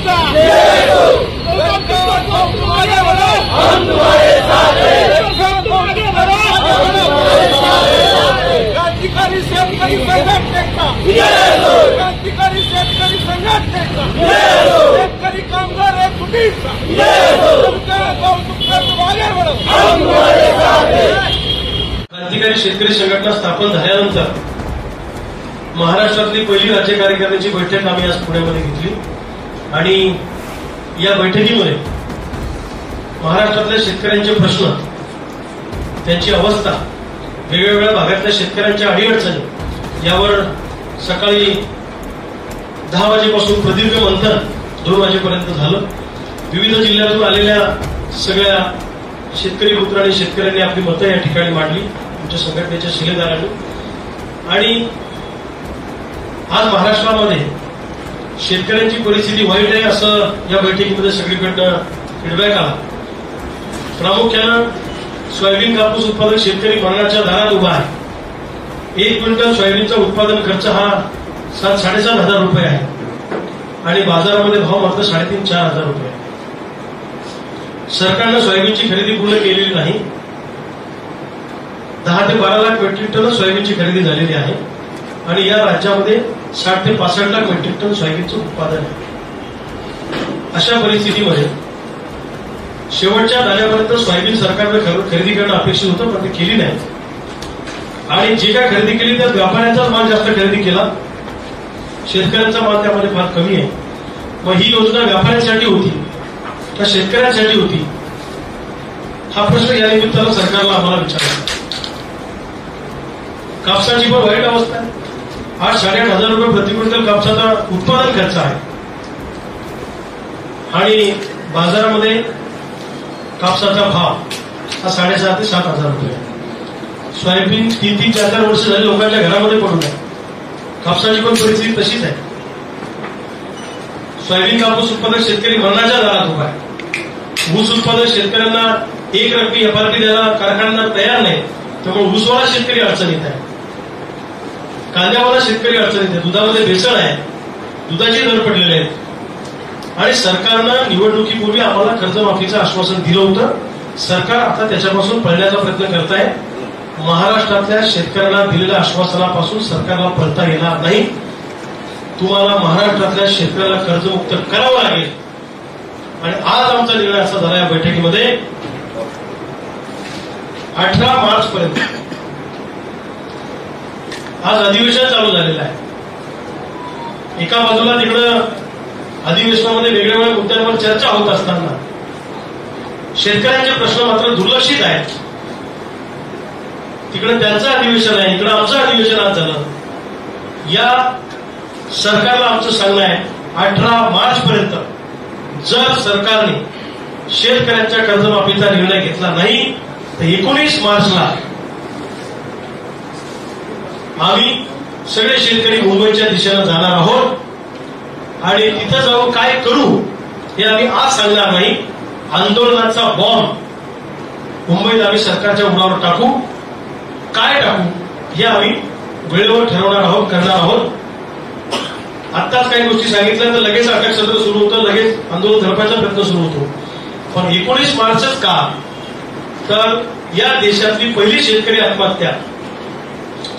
का हम तुम्हारे साथ हैं, तुम आगे बढ़ो, क्रांतिकारी शेतकरी संघटनेचा क्रांतिकारी शेतकरी संघटनेचा शेतकरी कामगार एकजुटीचा तुम आगे बढ़ो, हम तुम्हारे साथ हैं। क्रांतिकारी शेतकरी संघटना स्थापन झाल्यानंतर महाराष्ट्रातली पहिली राज्य कार्यकारिणीची बैठक आम्ही आज पुण्यामध्ये घेतली आणि या बैठकीमध्ये महाराष्ट्रातल्या शेतकऱ्यांचे प्रश्न, त्यांची अवस्था, वेगवेगळ्या भागातल्या शेतकऱ्यांच्या अडीअडचणी यावर सकाळी 10 वाजेपासून प्रदीर्घ मंथन 2 वाजेपर्यंत झालं। विविध जिल्ह्यातून आलेल्या सगळ्या शेतकरी मित्र आणि शेतकऱ्यांनी आपली मतं या ठिकाणी मांडली, आमच्या संघटनेच्या शिलेदारांनी। आणि आज महाराष्ट्रामध्ये शेतकऱ्यांची परिस्थिती वाईट आहे असं या बैठकीमध्ये सगळीकडनं फीडबॅक आला। प्रामुख्यानं सोयाबीन कापूस उत्पादक शेतकरी मरणाच्या दारात उभा आहे। 1 क्विंटल सोयाबीनचा उत्पादन खर्च हा 7,500 रुपये आहे आणि बाजारामध्ये भाव मात्र 3,500-4,000 रुपये आहे। सरकारनं सोयाबीनची खरेदी पूर्ण केलेली नाही। 10 ते 12 लाख मेट्रिक टन सोयाबीनची खरेदी झालेली आहे आणि या राज्यामध्ये 60 ते 65 लाख मेट्रिक टन सोयाबीनचं उत्पादन आहे। अशा परिस्थितीमध्ये शेवटच्या दाण्यापर्यंत सोयाबीन सरकारनं खरेदी करणं अपेक्षित होतं, पण ते केली नाही आणि जे काय खरेदी केली त्यात व्यापाऱ्यांचाच माल जास्त खरेदी केला, शेतकऱ्यांचा माल त्यामध्ये फार कमी आहे। मग ही योजना व्यापाऱ्यांसाठी होती का शेतकऱ्यांसाठी होती हा प्रश्न या निमित्तानं सरकारला आम्हाला विचारायचा। कापसाची पण वाईट अवस्था आहे। 8,500 रुपये प्रति क्विंटल कापसाचा उत्पादन खर्च आहे आणि बाजारामध्ये कापसाचा भाव हा 6,500 ते 7,000 रुपये आहे। सोयाबीन 3-3, 4-4 वर्ष झाली लोकांच्या घरामध्ये पडून आहे। कापसाची पण परिस्थिती तशीच आहे। सोयाबीन कापूस उत्पादक शेतकरी मरणाच्या दारात उभा आहे। ऊस उत्पादक शेतकऱ्यांना 1 रकमी एफआरपी द्यायला कारखान्यांना तयार नाही, त्यामुळे ऊसवाला शेतकरी अडचणीत आहे। कांद्यावाला शेतकरी अडचणीत आहे। दुधामध्ये भेसळ आहे, दुधाचे दर पडलेले आहेत आणि सरकारनं निवडणुकीपूर्वी आम्हाला कर्जमाफीचं आश्वासन दिलं होतं। सरकार आता त्याच्यापासून पळण्याचा प्रयत्न करत आहे। महाराष्ट्रातल्या शेतकऱ्यांना दिलेल्या आश्वासनापासून सरकारला पळता येणार नाही। तुम्हाला महाराष्ट्रातल्या शेतकऱ्याला कर्जमुक्त करावं लागेल आणि आज आमचा निर्णय असा झाला या बैठकीमध्ये 18 मार्च पर्यंत आज अधिवेशन चालू झालेलं आहे। एका बाजूला तिकडं अधिवेशनामध्ये वेगवेगळ्या मुद्द्यांवर चर्चा होत असताना शेतकऱ्यांचे प्रश्न मात्र दुर्लक्षित आहेत। तिकडे त्यांचं अधिवेशन आहे, इकडे आमचं अधिवेशन आज झालं। या सरकारला आमचं सांगणं आहे 18 मार्च पर्यंत जर सरकारने शेतकऱ्यांच्या कर्जमाफीचा निर्णय घेतला नाही तर 19 मार्चला आम्ही सगळे शेतकरी मुंबईच्या दिशेनं जाणार आहोत आणि तिथं जाऊन काय करू हे आम्ही आज सांगणार नाही। आंदोलनाचा बॉम्ब मुंबईत आम्ही सरकारच्या उरावर टाकू, काय टाकू हे आम्ही वेळेवर ठरवणार आहोत, करणार आहोत। आत्ताच काही गोष्टी सांगितल्या तर लगेच अटक सत्र सुरू होतं, लगेच आंदोलन धरपायचा प्रयत्न सुरू होतो, पण 19 मार्चच का तर या देशातली पहिली शेतकरी आत्महत्या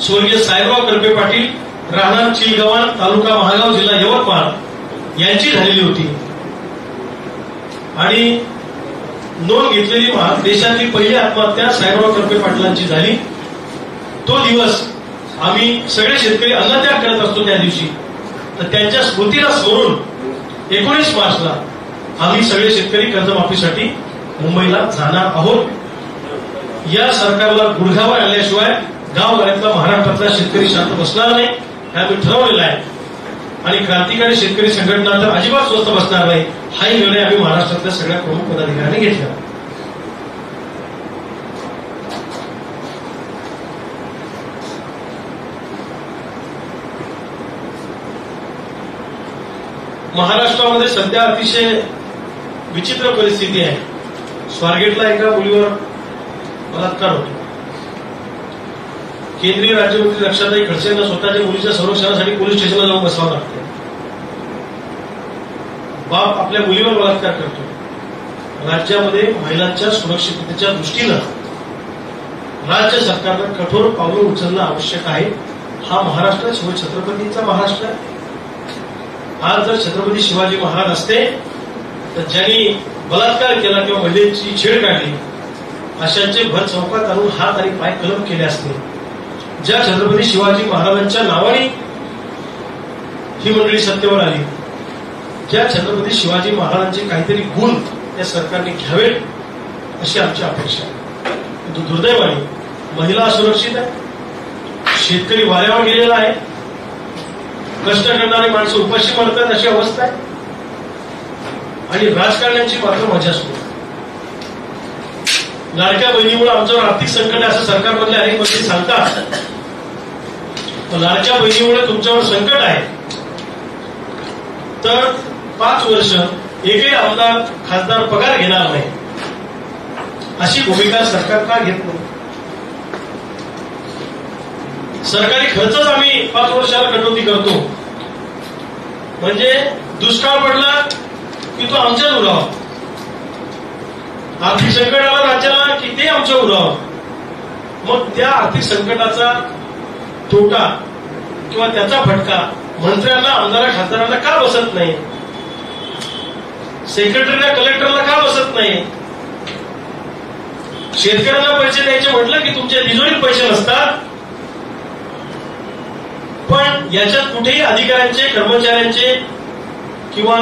स्वर्गीय साहेबराव करपे पाटील, राहणार चिलगव्हाण, तालुका महागाव, जिल्हा यवतमाळ यांची झालेली होती आणि नोंद घेतलेली देशातली पहिली आत्महत्या साहेबराव करपे पाटलांची झाली। तो दिवस आम्ही सगळे शेतकरी अन्नत्याग करत असतो त्या दिवशी, तर त्यांच्या स्मृतीला स्मरून 19 मार्चला आम्ही सगळे शेतकरी कर्जमाफीसाठी मुंबईला जाणार आहोत। या सरकारला गुडघावर आल्याशिवाय गावगाड्यातला महाराष्ट्रातला शेतकरी शांत बसणार नाही हे आम्ही ठरवलेलं आहे आणि क्रांतिकारी शेतकरी संघटना तर अजिबात स्वस्त बसणार नाही हाही निर्णय आम्ही महाराष्ट्रातल्या सगळ्या प्रमुख पदाधिकाऱ्यांनी घेतला। महाराष्ट्रामध्ये सध्या अतिशय विचित्र परिस्थिती आहे। स्वारगेटला एका मुलीवर बलात्कार होतो। केंद्रीय राज्यमंत्री रक्षाताई खडसे यांना स्वतःच्या मुलीच्या संरक्षणासाठी पोलीस स्टेशनला जाऊन बसावं लागतं। बाप आपल्या मुलीवर बलात्कार करतो, राज्यामध्ये महिलांच्या सुरक्षिततेच्या दृष्टीनं राज्य सरकारनं कठोर पावलं उचलणं आवश्यक आहे. हा महाराष्ट्र शिवछत्रपतींचा महाराष्ट्र आहे. आज जर छत्रपती शिवाजी महाराज असते तर ज्यांनी बलात्कार केला किंवा महिलेची छेड काढली अशांचे भर चौकात आणून हात आणि पाय कलम केले असते. ज्या छत्रपती शिवाजी महाराजांच्या नावाने ही मंडळी सत्तेवर आली, ज्या छत्रपती शिवाजी महाराजांचे काहीतरी गुण या सरकारने घ्यावेत अशी आमची अपेक्षा आहे. परंतु दुर्दैवाने महिला असुरक्षित आहे, शेतकरी वाऱ्यावर गेलेला आहे, कष्ट करणारे माणसं उपाशी मरतात अशी अवस्था आहे आणि राजकारण्यांची मात्र मजा सुरू. लाडक्या बहिणीमुळे आमच्यावर आर्थिक संकट आहे असं सरकारमधले अनेक मंत्री सांगतात. लाडक्या बहिणीमुळे तुमच्यावर संकट आहे तर 5 वर्ष एकही आमदार खासदार पगार घेणार नाही अशी भूमिका सरकार का घेत नाही? सरकारी खर्चच आम्ही 5 वर्षाला कटौती करतो म्हणजे दुष्काळ पडला की तो आमच्याच उरावा, आर्थिक संकट आलं राज्याला की ते आमच्या उरावा. मग त्या आर्थिक संकटाचा तोटा किंवा त्याचा फटका मंत्र्यांना आमदार खासदारांना का बसत नाही? सेक्रेटरीला कलेक्टरला का बसत नाही? शेतकऱ्यांना पैसे द्यायचे म्हटलं की तुमच्या तिजोरीत पैसे नसतात. पण याच्यात कुठेही अधिकाऱ्यांचे कर्मचाऱ्यांचे किंवा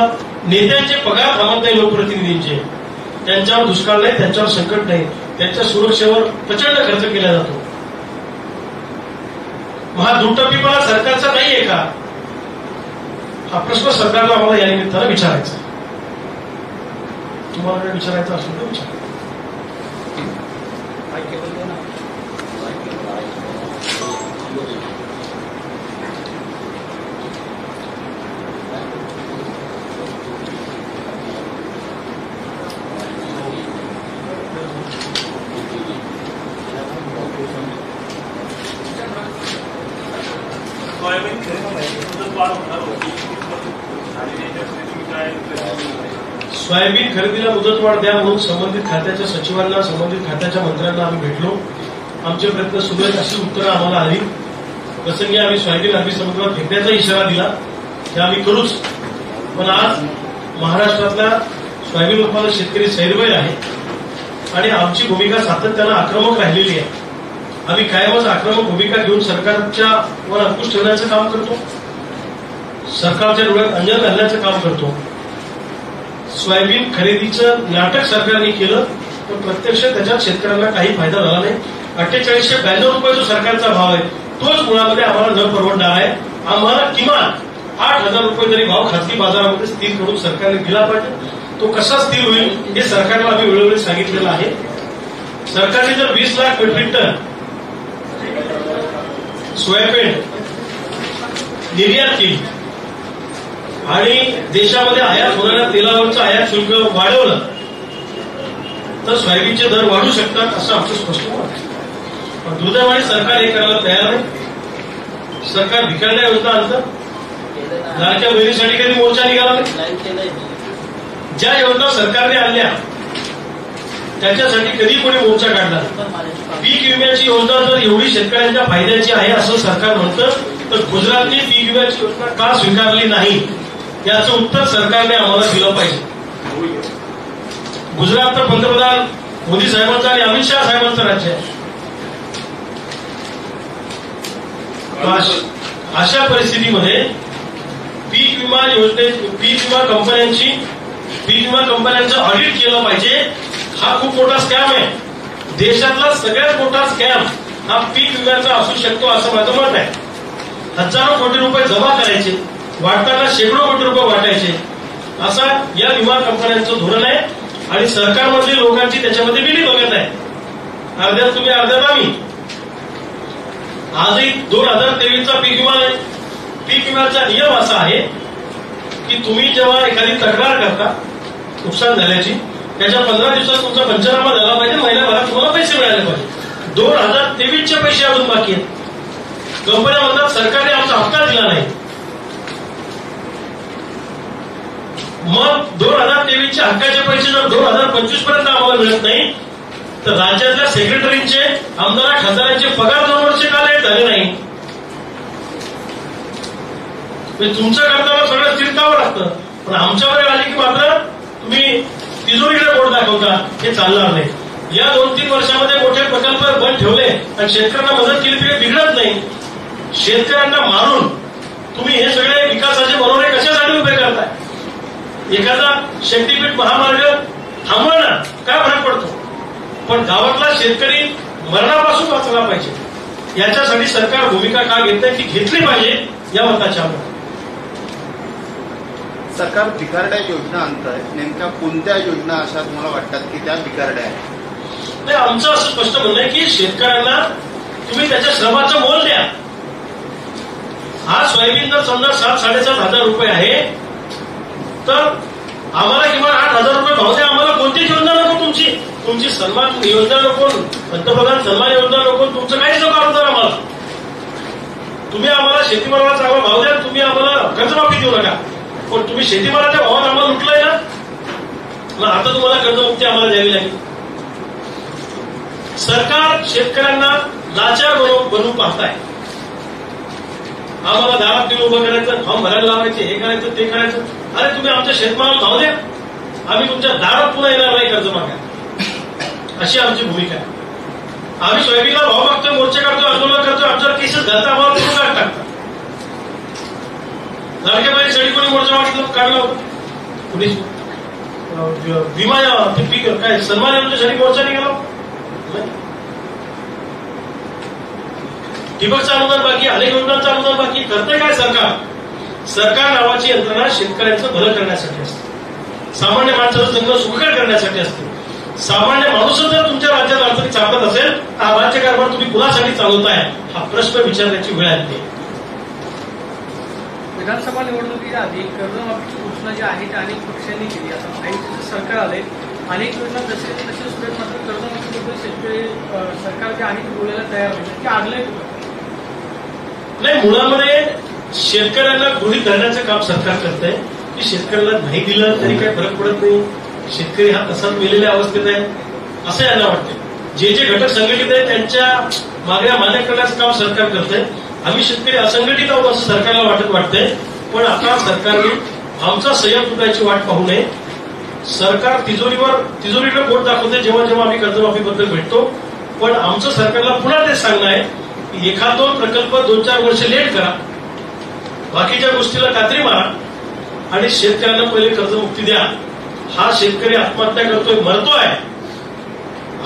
नेत्यांचे पगार थांबत नाही. लोकप्रतिनिधींचे त्यांच्यावर दुष्काळ नाही, त्यांच्यावर संकट नाही, त्यांच्या सुरक्षेवर प्रचंड खर्च केला जातो. हा दुटप्पीपणा सरकारचा नाहीये का? हा प्रश्न सरकारला आम्हाला या निमित्तानं विचारायचा. तुम्हाला काय विचारायचं असेल तर विचारा. सोयाबीन खरेदीला मुदतवाढ द्या म्हणून संबंधित खात्याच्या सचिवांना, संबंधित खात्याच्या मंत्र्यांना आम्ही भेटलो. आमचे प्रयत्न सुरू आहेत, अशी उत्तरं आम्हाला आली. प्रसंगी आम्ही सोयाबीन अरबी समुद्रात फेकण्याचा इशारा दिला, हे आम्ही करूच. पण आज महाराष्ट्रातला सोयाबीन उत्पादक शेतकरी सैरभैर आहे आणि आमची भूमिका सातत्यानं आक्रमक राहिलेली आहे. आम्ही कायमच आक्रमक भूमिका घेऊन सरकारच्या वर अंकुश ठेवण्याचं काम करतो, सरकारच्या डोळ्यात अंजन घालण्याचं काम करतो. सोयाबीन खरेदीचं नाटक सरकारने केलं पण प्रत्यक्ष त्याच्यात शेतकऱ्यांना काही फायदा झाला नाही. 4892 रुपये जो सरकारचा भाव आहे तोच मुळामध्ये आम्हाला न परवडणार आहे. आम्हाला किमान 8,000 रुपये तरी भाव खासगी बाजारामध्ये स्थिर करून सरकारने दिला पाहिजे. तो कसा स्थिर होईल हे सरकारला आम्ही वेळोवेळी सांगितलेलं आहे. सरकारने जर 20 लाख मेट्रिक टन सोयाबीन निर्यात केली आणि देशामध्ये आयात होणाऱ्या तेलावरचं आयात शुल्क वाढवलं तर सोयाबीनचे दर वाढू शकतात असं आमचं स्पष्ट मत आहे. पण दुर्दैवाने सरकार हे करायला तयार नाही. सरकार भिकारण्या योजना आणतं. लाडक्या बहिणीसाठी कधी मोर्चा निघाला नाही. ज्या योजना सरकारने आणल्या त्याच्यासाठी कधी कोणी मोर्चा काढला. पीक विम्याची योजना जर एवढी शेतकऱ्यांच्या फायद्याची आहे असं सरकार म्हणतं तर गुजरातने पीक विम्याची योजना का स्वीकारली नाही याचं उत्तर सरकारने आम्हाला दिलं पाहिजे. गुजरात तर पंतप्रधान मोदी साहेबांचं आणि अमित शहा साहेबांचं राज्य आहे. अशा परिस्थितीमध्ये पीक विमा कंपन्यांचं ऑडिट केलं पाहिजे. हा खूप मोठा स्कॅम आहे. देशातला सगळ्यात मोठा स्कॅम हा पीक विम्याचा असू शकतो असं माझं मत आहे. हजारो कोटी रुपये जमा करायचे, वाटताना शेकडो कोटी रुपये वाटायचे, असा या विमा कंपन्यांचं धोरण आहे आणि सरकारमधील लोकांची त्याच्यामध्ये बिली बघत आहे. अर्ध्यात तुम्ही अर्ध्यात आम्ही. आजही 2023चा पीक विमा आहे. पीक विम्याचा नियम असा आहे की तुम्ही जेव्हा एखादी तक्रार करता नुकसान झाल्याची त्याच्या 15 दिवसात तुमचा पंचनामा झाला पाहिजे, महिन्याभरात तुम्हाला पैसे मिळाले पाहिजे. 2023चे पैसे अजून बाकी आहेत. कंपन्या म्हणतात सरकारने आमचा हप्ता दिला नाही. मग 2023चे हक्काचे पैसे जर 2025 पर्यंत आम्हाला मिळत नाही तर राज्यातल्या सेक्रेटरींचे, आमदार खासदारांचे पगार 2 वर्ष का लेट झाले नाही? तुमच्या करताना सगळं स्थिरतावर असतं, पण आमच्यावर आली की मात्र तुम्ही तिजोरीकडे बोट दाखवता. हे चालणार नाही. या 2-3 वर्षामध्ये मोठे प्रकल्प बंद ठेवले आणि शेतकऱ्यांना मदत केली तरी बिघडत नाही. शेतकऱ्यांना मारून तुम्ही हे सगळे विकासाचे मनोरे कशासाठी उभे करताय? एखादा शक्तीपीठ महामार्ग थांबवा ना, काय फरक पडतो? पण गावातला शेतकरी मरणापासून वाचला पाहिजे, याच्यासाठी सरकार भूमिका का घेत नाही ती घेतली पाहिजे या मताच्या आम्हाला. सरकार बिघारड्या योजना आणतंय, नेमक्या कोणत्या योजना अशा तुम्हाला वाटतात की त्या बिघारड्या आहेत? नाही, आमचं असं स्पष्ट म्हणणं आहे की शेतकऱ्यांना तुम्ही त्याच्या श्रमाचं मोल द्या. हा सोयाबीन जर समजा 7-7,500 रुपये आहे तर आम्हाला किमान 8,000 रुपये भाव द्या. आम्हाला कोणतीच योजना नको तुमची सन्मान योजना नको, पंतप्रधान सन्मान योजना नको, तुमचं काहीच नको आमदार आम्हाला. तुम्ही आम्हाला शेतीमालाला चांगला भाव द्या, तुम्ही आम्हाला कर्जमाफी देऊ नका, पण तुम्ही शेतीमालाच्या भावात आम्हाला लुटलंय ना, मग आता तुम्हाला कर्जमुक्ती आम्हाला द्यावी लागेल. सरकार शेतकऱ्यांना लाचार बनवून पाहताय. आम्हाला दारात दिलं उभं करायचं, फॉर्म भरायला लावायचे, हे करायचं ते करायचं. अरे तुम्ही आमच्या शेतमालाला भाव द्या, आम्ही तुमच्या दारात पुन्हा येणार नाही कर्ज मागा. अशी आमची भूमिका आहे. आम्ही सोयाबीनला भाव मागतोय, मोर्चे काढतोय, आंदोलन करतोय, आमच्यावर केसेस घालता, आम्हाला कुठून काढ टाकतात. लाडक्या बहिणी साठी कोणी मोर्चा मागितलं काढला होता? कुणी विमा पीक काय सन्मान योजनेसाठी मोर्चा निघाला? ठिबकचं अनुदान बाकी, अनेक योजनांचं अनुदान बाकी. करतंय काय सरकार? सरकार नावाची यंत्रणा शेतकऱ्यांचं भलं करण्यासाठी असते, सामान्य माणसाचं जगणं सुखकर करण्यासाठी असते. सामान्य माणूसच जर तुमच्या राज्यात अडचणी चालत असेल तर हा राज्यकारभार तुम्ही कुणासाठी चालवताय हा प्रश्न विचारण्याची वेळ आली. विधानसभा निवडणुकीच्या आधी कर्जमाफीची घोषणा जी आहे ती अनेक पक्षांनी केली. आता महायुतीचं सरकार आलंय, अनेक योजना जसे तसे सुरेश, मात्र कर्जमाफीबद्दल शेतकरी सरकार जे आहे ते बोलायला तयार होईल की आगलंय नाही. मुळामध्ये शेतकऱ्यांना गृहीत धरण्याचं काम सरकार करतंय की शेतकऱ्याला नाही दिलं तरी काही फरक पडत नाही, शेतकरी हा तसाच मेलेल्या अवस्थेत आहे असं यांना वाटतं. जे घटक संघटित आहेत त्यांच्या मागण्या मान्य करण्याचं काम सरकार करतंय. आम्ही शेतकरी असंघटित आहोत असं सरकारला वाटतंय. पण आता सरकारने आमचा संयम तुटायची वाट पाहू नये. सरकार तिजोरीकडे बोट दाखवते जेव्हा जेव्हा आम्ही कर्जमाफीबद्दल भेटतो. पण आमचं सरकारला पुन्हा तेच सांगणं आहे की एखाद 2 प्रकल्प 2-4 वर्ष लेट करा, बाकीच्या गोष्टीला कात्री मारा आणि शेतकऱ्यांना पहिले कर्जमुक्ती द्या. हा शेतकरी आत्महत्या करतोय, मरतोय.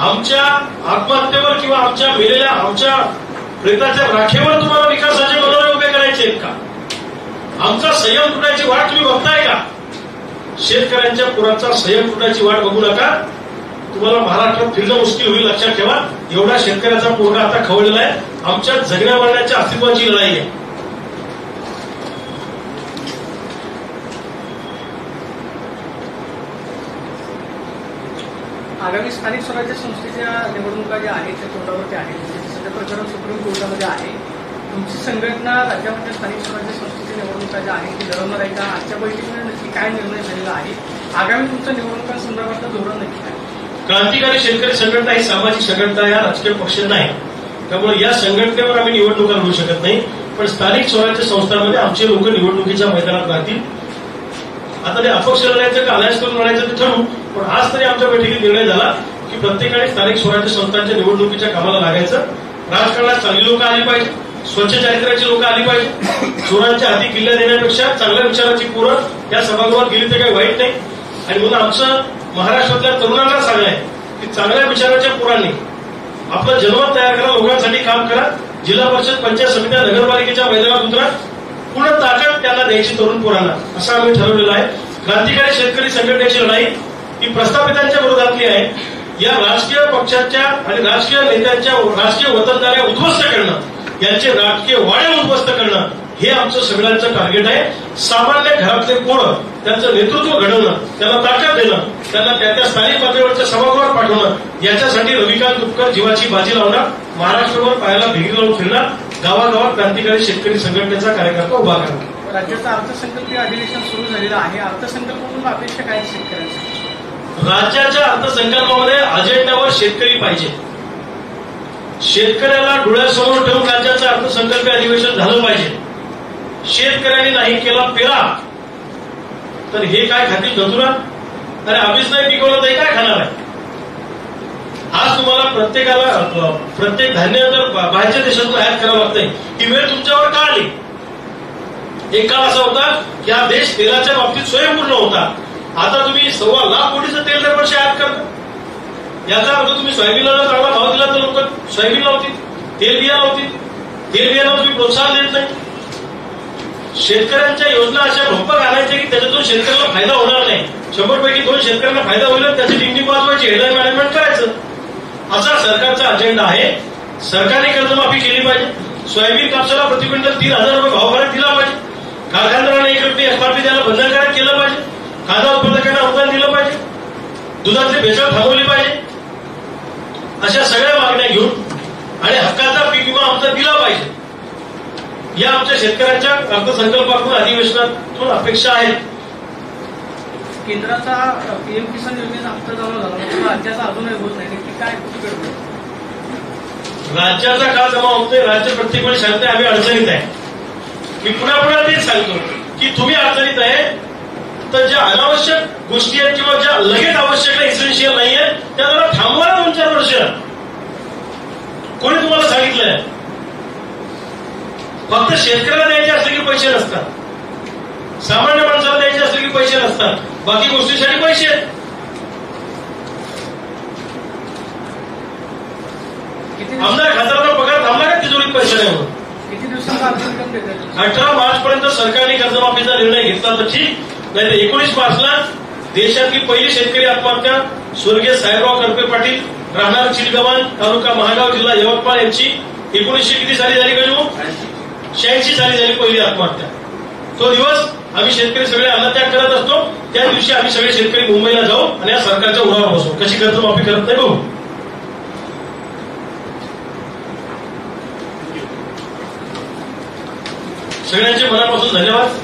आमच्या आत्महत्येवर किंवा आमच्या मेलेल्या आमच्या प्रेताच्या राखेवर तुम्हाला विकासाचे मनोरे उभे करायचे आहेत का? आमचा संयम तुटायची वाट तुम्ही बघताय का? शेतकऱ्यांच्या पुराचा संयम तुटायची वाट बघू नका. तुम्हाला महाराष्ट्रात फिरणं मुश्किल होईल, लक्षात ठेवा. एवढा शेतकऱ्याचा पोरगा आता खवळलेला आहे. आमच्या जगण्या मरण्याच्या अस्तित्वाची लढाई आहे. आगामी स्थानिक स्वराज्य संस्थेच्या निवडणुका ज्या आहेत त्या तोंडावरती आहेत. सध्या प्रकरण सुप्रीम कोर्टामध्ये आहे. तुमची संघटना राज्यामध्ये स्थानिक स्वराज्य संस्थेच्या निवडणुका ज्या आहेत ती लढवणार आहे का? आजच्या बैठकीमध्ये नक्की काय निर्णय झालेला आहे? आगामी तुमच्या निवडणुकांसंदर्भातलं धोरण नक्की काय? क्रांतिकारी शेतकरी संघटना ही सामाजिक संघटना, या राजकीय पक्ष नाही. त्यामुळे या संघटनेवर आम्ही निवडणुका लढवू शकत नाही. पण स्थानिक स्वराज्य संस्थांमध्ये आमचे लोक निवडणुकीच्या मैदानात राहतील. आता ते अपक्ष लढायचं का अलायन्स करून लढायचं ते ठरवू. पण आज तरी आमच्या बैठकीत निर्णय झाला की प्रत्येकाने स्थानिक स्वराज्य संस्थांच्या निवडणुकीच्या कामाला लागायचं. राजकारणात चांगली लोक आली पाहिजे, स्वच्छ चारित्र्याची लोक आली पाहिजे. चोरांच्या हाती किल्ल्या देण्यापेक्षा चांगल्या विचाराची पोरं या सभागृहात गेली तर काही वाईट नाही. आणि म्हणून आमचं महाराष्ट्रातल्या तरुणांना सांगणं आहे की चांगल्या विचाराच्या पोरांनी आपलं जनमत तयार करा, लोकांसाठी काम करा. जिल्हा परिषद, पंचायत समित्या, नगरपालिकेच्या मैदानात उतरा. पूर्ण ताकद त्यांना द्यायची तरुण पोरांना, असं आम्ही ठरवलेलं आहे. क्रांतिकारी शेतकरी संघटनेची लढाई ही प्रस्थापितांच्या विरोधातली आहे. या राजकीय पक्षाच्या आणि राजकीय नेत्यांच्या राजकीय वतनदाऱ्या उद्ध्वस्त करणं, यांचे राजकीय वाडे उद्ध्वस्त करणं हे आमचं सगळ्यांचं टार्गेट आहे. सामान्य घरातले पोरं त्यांचं नेतृत्व घडवणं, त्यांना ताकद देणं, त्यांना त्या स्थानिक पातळीवरच्या सभागृहात पाठवणं, याच्यासाठी रविकांत तुपकर जीवाची बाजी लावणार, महाराष्ट्रभर पायाला भिगी लावून फिरणार, गावागावात क्रांतिकारी शेतकरी संघटनेचा कार्यकर्ता उभा करणार. राज्याचं अर्थसंकल्पीय अधिवेशन सुरू झालेलं आहे. अर्थसंकल्पातून अपेक्षा काय आहेत शेतकऱ्यांच्या? राज्याच्या अर्थसंकल्पामध्ये अजेंड्यावर शेतकरी पाहिजे. शेतकऱ्याला डोळ्यासमोर ठेवून राज्याचं अर्थसंकल्पीय अधिवेशन झालं पाहिजे. शेतकऱ्यांनी नाही केला पेरा तर हे काय खातील धतुरा? अरे आम्हीच नाही पिकवलं तर काय खाणार आहे? आज तुम्हाला प्रत्येक धान्य जर बाहेरच्या देशातून आयात करावं लागतंय. ही वेळ तुमच्यावर का आली? एक काळ असा होता की हा देश तेलाच्या बाबतीत स्वयंपूर्ण होता. आता तुम्ही 1.25 लाख कोटीचं तेल दरवर्षी आयात करता. याचा अर्थ तुम्ही सोयाबीनला जर चांगला भाव दिला तर लोक सोयाबीन लावतील, तेलबिया लावतील. तेलबियाला तुम्ही प्रोत्साहन देत नाही. शेतकऱ्यांच्या योजना अशा भंपक आणायच्या की त्याच्यातून शेतकऱ्याला फायदा होणार नाही. 100 पैकी 2 शेतकऱ्यांना फायदा होईल, त्याची डिंगडिंग वाजवायची, हेडलाईन मॅनेजमेंट करायचं. असा सरकारचा अजेंडा आहे. सरकारने कर्जमाफी केली पाहिजे. सोयाबीन कापसाला प्रति क्विंटल 3,000 रुपये भाव फरक दिला पाहिजे. कारखानदारांना 1 रुपये एफआरपी द्यायला बंधनकारक केलं पाहिजे. कांदा उत्पादकांना अनुदान दिलं पाहिजे. दुधातली भेसळ थांबवली पाहिजे. अशा सगळ्या मागण्या घेऊन आणि हक्काचा पीक विमा आमचा दिला पाहिजे. या आमच्या शेतकऱ्यांच्या अर्थसंकल्पातून अधिवेशनातून अपेक्षा आहेत. केंद्राचा पीएम किसान योजनेचा हप्ता जमा झाला, राज्याचा अजूनही होत नाही. नक्की काय गडबड? राज्याचा का जमा होतोय? राज्य प्रत्येक वेळी सांगते आम्ही अडचणीत आहे. मी पुन्हा पुन्हा तेच सांगतो की तुम्ही अडचणीत आहे तर ज्या अनावश्यक गोष्टी आहेत किंवा ज्या लगेच आवश्यक नाही, इसेन्शियल नाही आहेत, त्या जरा थांबवा 2-4 वर्ष. कोणी तुम्हाला सांगितलंय? फक्त शेतकऱ्याला द्यायचे असले की पैसे नसतात, सामान्य माणसाला द्यायचे असले की पैसे नसतात, बाकी गोष्टीसाठी पैसे आहेत. आमदार खासदारांना पगार थांबला का तिजोरीत पैसे नाही म्हणून? किती दिवसांचा अर्थसंकल्प देतात? 18 मार्चपर्यंत सरकारने कर्जमाफीचा निर्णय घेतला तर ठीक, नाही तर 19 मार्चला देशातली पहिली शेतकरी आत्महत्या स्वर्गीय साहेबराव करपे पाटील राहणार चिलगव्हाण तालुका महागाव जिल्हा यवतमाळ यांची 1900 किती साली झाली गजू? 86 साली झाली पहिली आत्महत्या. तो दिवस आम्ही शेतकरी सगळे अन्नत्याग करत असतो. त्या दिवशी आम्ही सगळे शेतकरी मुंबईला जाऊ आणि या सरकारच्या उरावर बसू. कशी कर्जमाफी करत नाही बघू. सगळ्यांचे मनापासून धन्यवाद.